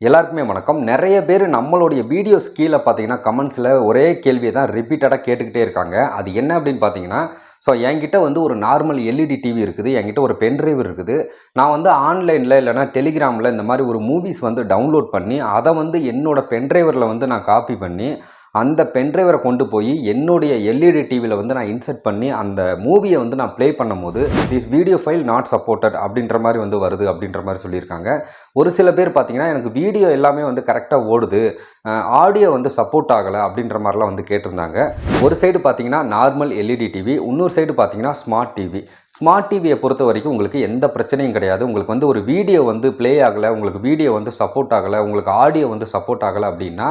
எல்லாருக்குமே வணக்கம். நிறைய பேர் நம்மளுடைய வீடியோஸ் கீழே பார்த்தீங்கன்னா கமெண்ட்ஸில் ஒரே கேள்வியை தான் ரிப்பீட்டடாக கேட்டுக்கிட்டே இருக்காங்க. அது என்ன அப்படின்னு பார்த்தீங்கன்னா, என்கிட்ட வந்து ஒரு நார்மல் எல்இடி டிவி இருக்குது, என்கிட்ட ஒரு பென்ட்ரைவ் இருக்குது. நான் வந்து ஆன்லைனில் இல்லைனா டெலிகிராமில் இந்த மாதிரி ஒரு மூவிஸ் வந்து டவுன்லோட் பண்ணி அதை வந்து என்னோடய பென்ட்ரைவரில் வந்து நான் காப்பி பண்ணி அந்த பென்ட்ரைவரை கொண்டு போய் என்னுடைய எல்இடி டிவியில் வந்து நான் இன்சர்ட் பண்ணி அந்த மூவியை வந்து நான் ப்ளே பண்ணும்போது this video file not supported அப்படின்ற மாதிரி வந்து வருது அப்படின்ற மாதிரி சொல்லியிருக்காங்க. ஒரு சில பேர் பார்த்தீங்கன்னா எனக்கு வீடியோ எல்லாமே வந்து கரெக்டாக ஓடுது, ஆடியோ வந்து சப்போர்ட் ஆகலை அப்படின்ற மாதிரிலாம் வந்து கேட்டிருந்தாங்க. ஒரு சைடு பார்த்தீங்கன்னா நார்மல் எல்இடி டிவி, இன்னொரு சைடு பார்த்தீங்கன்னா ஸ்மார்ட் டிவி. ஸ்மார்ட் டிவியை பொறுத்த வரைக்கும் உங்களுக்கு எந்த பிரச்சனையும் கிடையாது. உங்களுக்கு வந்து ஒரு வீடியோ வந்து ப்ளே ஆகலை, உங்களுக்கு வீடியோ வந்து சப்போர்ட் ஆகலை, உங்களுக்கு ஆடியோ வந்து சப்போர்ட் ஆகலை அப்படின்னா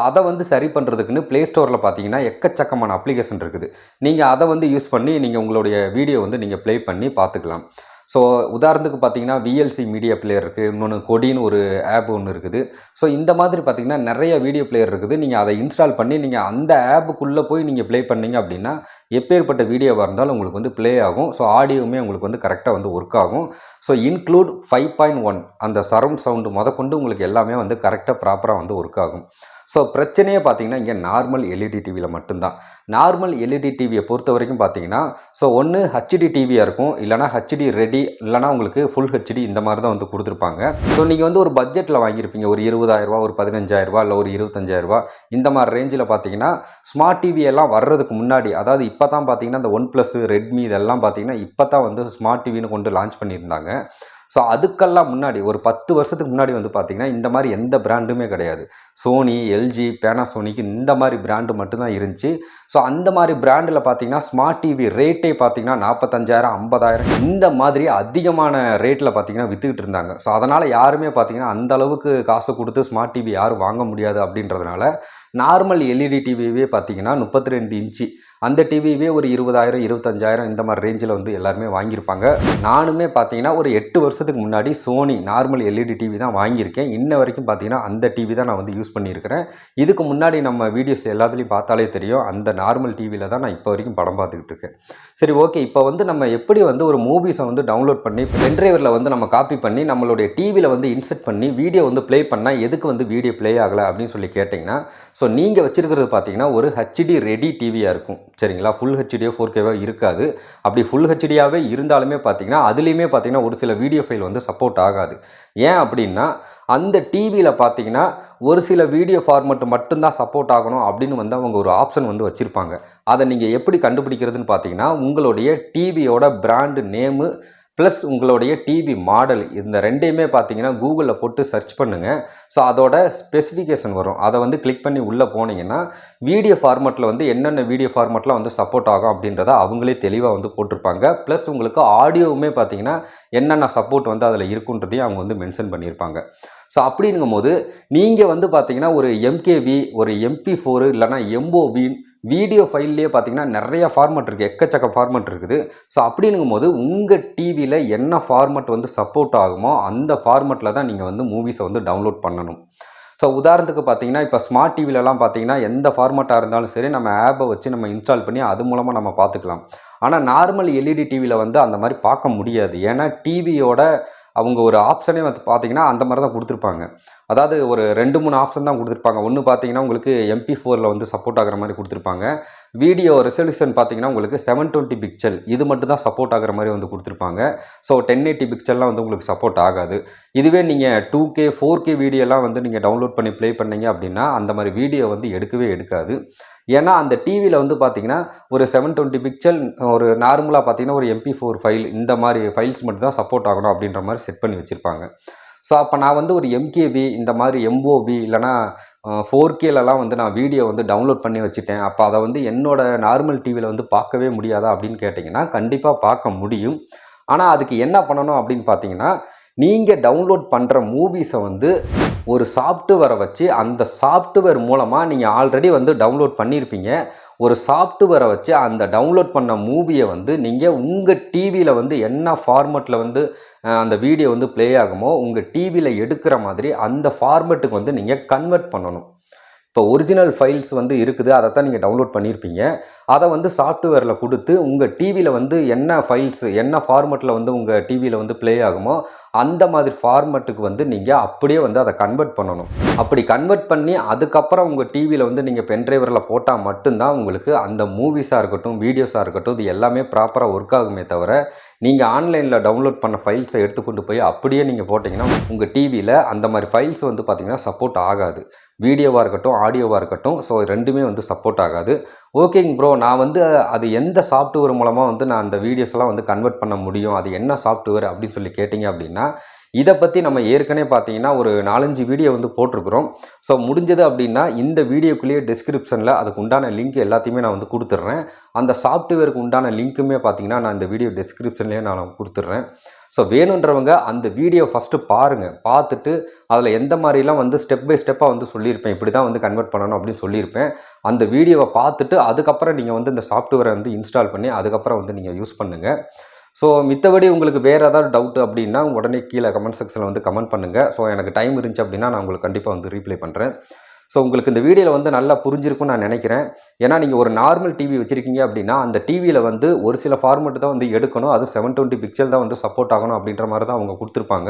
அதை வந்து சரி பண்ணுறதுக்குன்னு ப்ளே ஸ்டோரில் பார்த்தீங்கன்னா எக்கச்சக்கமான அப்ளிகேஷன் இருக்குது. நீங்கள் அதை வந்து யூஸ் பண்ணி நீங்கள் உங்களுடைய வீடியோ வந்து நீங்கள் ப்ளே பண்ணி பார்த்துக்கலாம். உதாரணத்துக்கு பார்த்தீங்கன்னா விஎல்சி மீடியா பிளேயர் இருக்குது, இன்னொன்று கொடின்னு ஒரு ஆப் ஒன்று இருக்குது. இந்த மாதிரி பார்த்தீங்கன்னா நிறைய வீடியோ பிளேயர் இருக்குது. நீங்கள் அதை இன்ஸ்டால் பண்ணி நீங்கள் அந்த ஆப்புக்குள்ளே போய் நீங்கள் ப்ளே பண்ணிங்க அப்படின்னா எப்பேற்பட்ட வீடியோவாக இருந்தாலும் உங்களுக்கு வந்து ப்ளே ஆகும். ஆடியோவுமே உங்களுக்கு வந்து கரெக்டாக வந்து ஒர்க் ஆகும். இன்க்ளூட் 5.1 அந்த சரவுண்ட் சவுண்டு முதற்கொண்டு உங்களுக்கு எல்லாமே வந்து கரெக்டாக ப்ராப்பராக வந்து ஒர்க் ஆகும். பிரச்சனையே பார்த்தீங்கன்னா இங்கே நார்மல் எல்இடி டிவியில் மட்டும்தான். நார்மல் எல்இடி டிவியை பொறுத்த வரைக்கும் பார்த்தீங்கன்னா ஒன்று ஹச்டி டிவியாக இருக்கும், இல்லைனா ஹச்டி ரெடி, இல்லைனா உங்களுக்கு ஃபுல் ஹெச்டி இந்த மாதிரி தான் வந்து கொடுத்துருப்பாங்க. நீங்கள் வந்து ஒரு பட்ஜெட்டில் வாங்கியிருப்பீங்க, ஒரு 20,000 ஒரு 15,000 இல்லை ஒரு 25,000 இந்த மாதிரி ரேஞ்சில் பார்த்தீங்கன்னா ஸ்மார்ட் டிவி எல்லாம் வர்றதுக்கு முன்னாடி, அதாவது இப்போ தான் பார்த்தீங்கன்னா இந்த OnePlus, ரெட்மி இதெல்லாம் பார்த்தீங்கன்னா இப்போ தான் வந்து ஸ்மார்ட் டிவின்னு கொண்டு லான்ச் பண்ணியிருந்தாங்க. அதுக்கெல்லாம் முன்னாடி ஒரு 10 வருஷத்துக்கு முன்னாடி வந்து பார்த்திங்கன்னா இந்த மாதிரி எந்த பிராண்டுமே கிடையாது. சோனி, எல்ஜி, பேனாசோனிக் இந்த மாதிரி பிராண்டு மட்டும்தான் இருந்துச்சு. அந்த மாதிரி பிராண்டில் பார்த்திங்கன்னா ஸ்மார்ட் டிவி ரேட்டே பார்த்திங்கன்னா 45,000 50,000 இந்த மாதிரி அதிகமான ரேட்டில் பார்த்திங்கன்னா விற்றுக்கிட்டு இருந்தாங்க. அதனால் யாருமே பார்த்திங்கன்னா அந்த அளவுக்கு காசு கொடுத்து ஸ்மார்ட் டிவி யாரும் வாங்க முடியாது அப்படின்றதுனால நார்மல் எல்இடி டிவியே பார்த்திங்கன்னா 32 இன்ச்சு அந்த டிவியே ஒரு 20,000 25,000 இந்த மாதிரி ரேஞ்சில் வந்து எல்லாருமே வாங்கியிருப்பாங்க. நானுமே பார்த்தீங்கன்னா ஒரு 8 வருஷத்துக்கு முன்னாடி சோனி நார்மல் எல்இடி டிவி தான் வாங்கியிருக்கேன். இன்ன வரைக்கும் பார்த்தீங்கன்னா அந்த டிவி தான் நான் வந்து யூஸ் பண்ணியிருக்கிறேன். இதுக்கு முன்னாடி நம்ம வீடியோஸ் எல்லாத்துலேயும் பார்த்தாலே தெரியும், அந்த நார்மல் டிவியில் தான் நான் இப்போ வரைக்கும் படம் பார்த்துக்கிட்டு இருக்கேன். சரி, ஓகே. இப்போ வந்து நம்ம எப்படி வந்து ஒரு மூவிஸை வந்து டவுன்லோட் பண்ணி பென்ட்ரைவரில் வந்து நம்ம காப்பி பண்ணி நம்மளுடைய டிவியில் வந்து இன்சர்ட் பண்ணி வீடியோ வந்து ப்ளே பண்ணால் எதுக்கு வந்து வீடியோ ப்ளே ஆகலை அப்படின்னு சொல்லி கேட்டிங்கன்னா, நீங்கள் வச்சுருக்கிறது பார்த்தீங்கன்னா ஒரு ஹெச்டி ரெடி டிவியாக இருக்கும், சரிங்களா? ஃபுல் ஹெச்டியோ 4Kவோ இருக்காது. அப்படி ஃபுல் ஹெச்டியாகவே இருந்தாலுமே பார்த்தீங்கன்னா அதுலேயுமே பார்த்தீங்கன்னா ஒரு சில வீடியோ ஃபைல் வந்து சப்போர்ட் ஆகாது. ஏன் அப்படின்னா அந்த டிவியில் பார்த்தீங்கன்னா ஒரு சில வீடியோ ஃபார்மெட் மட்டும்தான் சப்போர்ட் ஆகணும் அப்படின்னு வந்து அவங்க ஒரு ஆப்ஷன் வந்து வச்சுருப்பாங்க. அதை நீங்கள் எப்படி கண்டுபிடிக்கிறதுன்னு பார்த்தீங்கன்னா உங்களுடைய டிவியோட பிராண்டு நேமு ப்ளஸ் உங்களுடைய டிவி மாடல் இந்த ரெண்டையுமே பார்த்தீங்கன்னா கூகுளில் போட்டு சர்ச் பண்ணுங்கள். அதோட ஸ்பெசிஃபிகேஷன் வரும். அதை வந்து கிளிக் பண்ணி உள்ளே போனீங்கன்னா வீடியோ ஃபார்மெட்டில் வந்து என்னென்ன வீடியோ ஃபார்மெட்டில் வந்து சப்போர்ட் ஆகும் அப்படின்றத அவங்களே தெளிவாக வந்து போட்டிருப்பாங்க. ப்ளஸ் உங்களுக்கு ஆடியோவுமே பார்த்தீங்கன்னா என்னென்ன சப்போர்ட் வந்து அதில் இருக்குன்றதையும் அவங்க வந்து மென்ஷன் பண்ணியிருப்பாங்க. அப்படிங்கும்போது நீங்கள் வந்து பார்த்தீங்கன்னா ஒரு எம்கேவி, ஒரு MP4 இல்லைனா MOV வீடியோ ஃபைல்லையே பார்த்தீங்கன்னா நிறைய ஃபார்மெட் இருக்குது, எக்கச்சக்க ஃபார்மெட் இருக்குது. அப்படிங்கும்போது உங்கள் டிவியில் என்ன ஃபார்மெட் வந்து சப்போர்ட் ஆகுமோ அந்த ஃபார்மெட்டில் தான் நீங்கள் வந்து மூவிஸை வந்து டவுன்லோட் பண்ணணும். உதாரணத்துக்கு பார்த்தீங்கன்னா இப்போ ஸ்மார்ட் டிவிலலாம் பார்த்தீங்கன்னா எந்த ஃபார்மெட்டாக இருந்தாலும் சரி நம்ம ஆப்பை வச்சு நம்ம இன்ஸ்டால் பண்ணி அது மூலமாக நம்ம பார்த்துக்கலாம். ஆனால் நார்மல் எல்இடி டிவியில் வந்து அந்த மாதிரி பார்க்க முடியாது. ஏன்னா டிவியோட அவங்க ஒரு ஆப்ஷனே வந்து பார்த்தீங்கன்னா அந்த மாதிரி தான் கொடுத்துருப்பாங்க. அதாவது ஒரு 2-3 ஆப்ஷன் தான் கொடுத்துருப்பாங்க. ஒன்று பார்த்தீங்கன்னா உங்களுக்கு MP4ல் வந்து சப்போர்ட் ஆகிற மாதிரி கொடுத்துருப்பாங்க. வீடியோ ரெசல்யூஷன் பார்த்தீங்கன்னா உங்களுக்கு 720 பிக்சல் இது மட்டும் தான் சப்போர்ட் ஆகிற மாதிரி வந்து கொடுத்துருப்பாங்க. 1080 பிக்சல்லாம் வந்து உங்களுக்கு சப்போர்ட் ஆகாது. இதுவே நீங்கள் 2K 4K வீடியோலாம் வந்து நீங்கள் டவுன்லோட் பண்ணி ப்ளே பண்ணீங்க அப்படின்னா அந்த மாதிரி வீடியோ வந்து எடுக்கவே எடுக்காது. ஏன்னா அந்த டிவியில் வந்து பார்த்தீங்கன்னா ஒரு 720 பிக்சல் ஒரு நார்மலாக பார்த்தீங்கன்னா ஒரு MP4 ஃபைல் இந்த மாதிரி ஃபைல்ஸ் மட்டும் தான் சப்போர்ட் ஆகணும் அப்படின்ற மாதிரி செட் பண்ணி வச்சுருப்பாங்க. அப்போ நான் வந்து ஒரு MKV இந்த மாதிரி MOV இல்லைனா 4Kலலாம் வந்து நான் வீடியோ வந்து டவுன்லோட் பண்ணி வச்சுட்டேன். அப்போ அதை வந்து என்னோடய நார்மல் டிவியில் வந்து பார்க்கவே முடியாதா அப்படின்னு கேட்டிங்கன்னா கண்டிப்பாக பார்க்க முடியும். ஆனால் அதுக்கு என்ன பண்ணணும் அப்படின்னு பார்த்தீங்கன்னா நீங்கள் டவுன்லோட் பண்ணுற மூவிஸை வந்து ஒரு சாஃப்ட்வேரை வச்சு அந்த சாஃப்ட்வேர் மூலமாக நீங்கள் ஆல்ரெடி வந்து டவுன்லோட் பண்ணியிருப்பீங்க. ஒரு சாஃப்ட்வேரை வச்சு அந்த டவுன்லோட் பண்ண மூவியை வந்து நீங்கள் உங்கள் டிவியில் வந்து என்ன ஃபார்மெட்டில் வந்து அந்த வீடியோ வந்து ப்ளே ஆகுமோ உங்கள் டிவியில் எடுக்கிற மாதிரி அந்த ஃபார்மெட்டுக்கு வந்து நீங்கள் கன்வெர்ட் பண்ணணும். இப்போ ஒரிஜினல் ஃபைல்ஸ் வந்து இருக்குது, அதை தான் நீங்கள் டவுன்லோட் பண்ணியிருப்பீங்க. அதை வந்து சாஃப்ட்வேரில் கொடுத்து உங்கள் டிவியில் வந்து என்ன ஃபைல்ஸ் என்ன ஃபார்மெட்டில் வந்து உங்கள் டிவியில் வந்து ப்ளே ஆகுமோ அந்த மாதிரி ஃபார்மெட்டுக்கு வந்து நீங்கள் அப்படியே வந்து அதை கன்வெர்ட் பண்ணணும். அப்படி கன்வெர்ட் பண்ணி அதுக்கப்புறம் உங்கள் டிவியில் வந்து நீங்கள் பென்ட்ரைவரில் போட்டால் மட்டும்தான் உங்களுக்கு அந்த மூவிஸாக இருக்கட்டும், வீடியோஸாக இருக்கட்டும், இது எல்லாமே ப்ராப்பராக ஒர்க் ஆகுமே தவிர நீங்கள் ஆன்லைனில் டவுன்லோட் பண்ண ஃபைல்ஸை எடுத்துக்கொண்டு போய் அப்படியே நீங்கள் போட்டிங்கன்னா உங்கள் டிவியில் அந்த மாதிரி ஃபைல்ஸ் வந்து பார்த்திங்கன்னா சப்போர்ட் ஆகாது. வீடியோவாக இருக்கட்டும், ஆடியோவாக இருக்கட்டும், ஸோ ரெண்டுமே வந்து சப்போர்ட் ஆகாது. ஓகேங்க ப்ரோ, நான் வந்து அது எந்த சாஃப்ட்வேர் மூலமாக வந்து நான் அந்த வீடியோஸ்லாம் வந்து கன்வெர்ட் பண்ண முடியும், அது என்ன சாஃப்ட்வேர் அப்படின்னு சொல்லி கேட்டிங்க அப்படின்னா, இதை பற்றி நம்ம ஏற்கனவே பார்த்தீங்கன்னா ஒரு 4-5 வீடியோ வந்து போட்டிருக்கிறோம். ஸோ முடிஞ்சது அப்படின்னா இந்த வீடியோக்குள்ளேயே டிஸ்கிரிப்ஷனில் அதுக்கு உண்டான லிங்க் எல்லாத்தையுமே நான் வந்து கொடுத்துட்றேன். அந்த சாஃப்ட்வேருக்கு உண்டான லிங்க்குமே பார்த்தீங்கன்னா நான் இந்த வீடியோ டிஸ்கிரிப்ஷன்லேயே நான் கொடுத்துட்றேன். ஸோ வேணுன்றவங்க அந்த வீடியோ ஃபஸ்ட்டு பாருங்கள். பார்த்துட்டு அதில் எந்த மாதிரிலாம் வந்து ஸ்டெப் பை ஸ்டெப்பாக வந்து சொல்லியிருப்பேன், இப்படி தான் வந்து கன்வெர்ட் பண்ணணும் அப்படின்னு சொல்லியிருப்பேன். அந்த வீடியோவை பார்த்துட்டு அதுக்கப்புறம் நீங்கள் வந்து இந்த சாஃப்ட்வேரை வந்து இன்ஸ்டால் பண்ணி அதுக்கப்புறம் வந்து நீங்கள் யூஸ் பண்ணுங்கள். ஸோ மித்தபடி உங்களுக்கு வேறு ஏதாவது டவுட் அப்படின்னா உடனே கீழே கமெண்ட் செக்ஷனில் வந்து கமெண்ட் பண்ணுங்கள். ஸோ எனக்கு டைம் இருந்துச்சு அப்படின்னா நான் உங்களுக்கு கண்டிப்பாக வந்து ரீப்ளை பண்ணுறேன். ஸோ உங்களுக்கு இந்த வீடியோவில் வந்து நல்லா புரிஞ்சிருக்கும்னு நான் நினைக்கிறேன். ஏன்னா நீங்கள் ஒரு நார்மல் டிவி வச்சுருக்கீங்க அப்படின்னா அந்த டிவியில் வந்து ஒரு சில ஃபார்மெட் தான் வந்து எடுக்கணும், அது 720 பிக்சல் தான் வந்து சப்போர்ட் ஆகணும் அப்படின்ற மாதிரி தான் அவங்க கொடுத்துருப்பாங்க.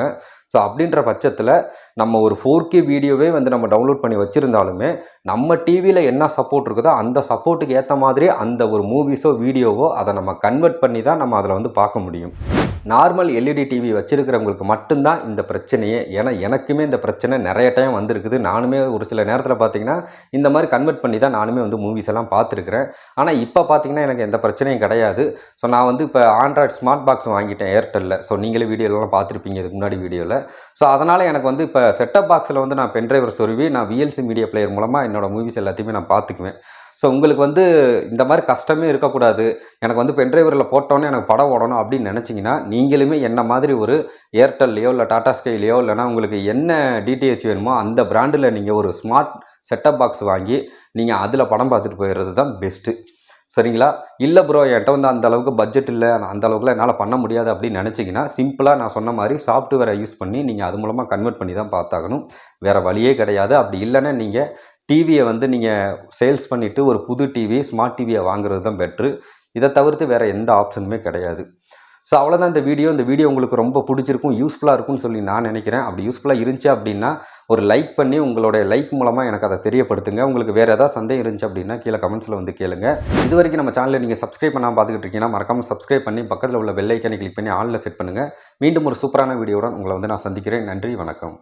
ஸோ அப்படின்ற பட்சத்தில் நம்ம ஒரு 4K வீடியோவே வந்து நம்ம டவுன்லோட் பண்ணி வச்சுருந்தாலுமே நம்ம டிவியில் என்ன சப்போர்ட் இருக்குதோ அந்த சப்போர்ட்டுக்கு ஏற்ற மாதிரி அந்த ஒரு மூவிஸோ வீடியோவோ அதை நம்ம கன்வெர்ட் பண்ணி தான் நம்ம அதில் வந்து பார்க்க முடியும். நார்மல் எல்இடி டிவி வச்சுருக்கிறவங்களுக்கு மட்டும்தான் இந்த பிரச்சனையே. ஏன்னா எனக்குமே இந்த பிரச்சனை நிறைய டைம் வந்திருக்குது. நானுமே ஒரு சில நேரத்தில் பார்த்திங்கன்னா இந்த மாதிரி கன்வெர்ட் பண்ணி தான் நானுமே வந்து மூவிஸ் எல்லாம் பார்த்துருக்குறேன். ஆனால் இப்போ பார்த்திங்கன்னா எனக்கு எந்த பிரச்சனையும் கிடையாது. ஸோ நான் வந்து இப்போ ஆண்ட்ராய்டு ஸ்மார்ட் பாக்ஸ் வாங்கிட்டேன் ஏர்டெல்லில். ஸோ நீங்களே வீடியோலாம் பார்த்துருப்பீங்க இதுக்கு முன்னாடி வீடியோவில். ஸோ அதனால் எனக்கு வந்து இப்போ செட்டப் பாக்ஸில் வந்து நான் பென்ட்ரைவர் சொருவி நான் விஎல்சி மீடியா பிளேயர் மூலமாக என்னோடய மூவிஸ் எல்லாத்தையுமே நான் பார்த்துக்குவேன். ஸோ உங்களுக்கு வந்து இந்த மாதிரி கஷ்டமே இருக்கக்கூடாது, எனக்கு வந்து பென்ட்ரைவரில் போட்டோன்னே எனக்கு படம் ஓடணும் அப்படின்னு நினச்சிங்கன்னா நீங்களுமே என்ன மாதிரி ஒரு ஏர்டெல்லையோ இல்லை டாடா ஸ்கைலையோ இல்லைனா உங்களுக்கு என்ன டிடிஹெச் வேணுமோ அந்த பிராண்டில் நீங்கள் ஒரு ஸ்மார்ட் செட்டப் பாக்ஸ் வாங்கி நீங்கள் அதில் படம் பார்த்துட்டு போயிடுறது தான் பெஸ்ட்டு. சரிங்களா? இல்லை ப்ரோ என்கிட்ட வந்து அந்த அளவுக்கு பட்ஜெட் இல்லை, அந்த அளவுக்குலாம் என்னால் பண்ண முடியாது அப்படின்னு நினச்சிங்கன்னா சிம்பிளாக நான் சொன்ன மாதிரி சாஃப்ட்வேரை யூஸ் பண்ணி நீங்கள் அது மூலமாக கன்வெர்ட் பண்ணி தான் பார்த்தாகணும். வேறு வழியே கிடையாது. அப்படி இல்லைன்னா நீங்கள் டிவியை வந்து நீங்கள் சேல்ஸ் பண்ணிவிட்டு ஒரு புது டிவி ஸ்மார்ட் டிவியை வாங்குறது தான் பெட்ரு. இதை தவிர்த்து வேறு எந்த ஆப்ஷனுமே கிடையாது. ஸோ அவ்வளோதான் இந்த வீடியோ உங்களுக்கு ரொம்ப பிடிச்சிருக்கும், யூஸ்ஃபுல்லாக இருக்கும்னு சொல்லி நான் நினைக்கிறேன். அப்படி யூஸ்ஃபுல்லாக இருந்துச்சு அப்படின்னா ஒரு லைக் பண்ணி உங்களுடைய லைக் மூலமாக எனக்கு அதை தெரியப்படுத்துங்க. உங்களுக்கு வேறு ஏதாவது சந்தேகம் இருந்துச்சு அப்படின்னா கீழே கமெண்ட்ஸில் வந்து கேளுங்க. இது வரைக்கும் நம்ம சேனலை நீங்கள் சப்ஸ்கிரைப் பண்ணாமல் பார்த்துக்கிட்டு இருக்கீங்கன்னா மறக்காமல் சப்ஸ்கிரைப் பண்ணி பக்கத்தில் உள்ள பெல் ஐக்கானை கிளிக் பண்ணி ஆலில் செட் பண்ணுங்கள். மீண்டும் ஒரு சூப்பரான வீடியோவுடன் உங்களை வந்து நான் சந்திக்கிறேன். நன்றி, வணக்கம்.